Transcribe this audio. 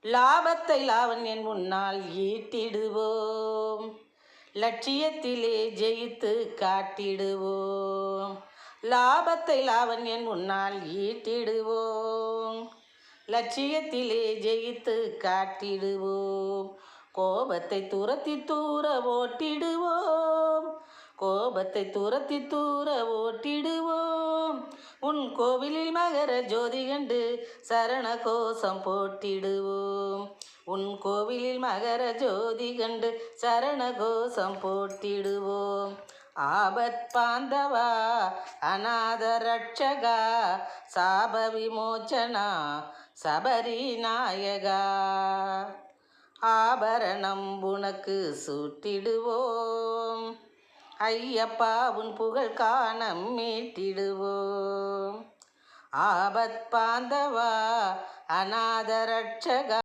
லாபத்தை லாவண்யன் முன்னால் ஈட்டிடுவோம். லட்சியத்திலே ஜெயித்து காட்டிடுவோம். லாபத்தை லாவண்யன் முன்னால் ஈட்டிடுவோம். லட்சியத்திலே ஜெயித்து காட்டிடுவோம். கோபத்தை துரத்தி தூர ஓட்டிடுவோம். கோபத்தை துரத்தி தூர ஓட்டிடுவோம். உன் கோவிலில் மகர ஜோதி கண்டு சரண கோஷம் போட்டிடுவோம். உன் கோவிலில் மகர ஜோதி கண்டு சரண கோஷம் போட்டிடுவோம். ஆபத் பாந்தவா அநாத ரட்சகா சாப விமோச்சனா சபரி நாயகா. ஆபரணம் உனக்கு சூட்டிடுவோம். ஐயப்பா உன் புகழ் காண மீட்டிடுவோம். ஆபத் பாந்தவா அநாத ரட்சகா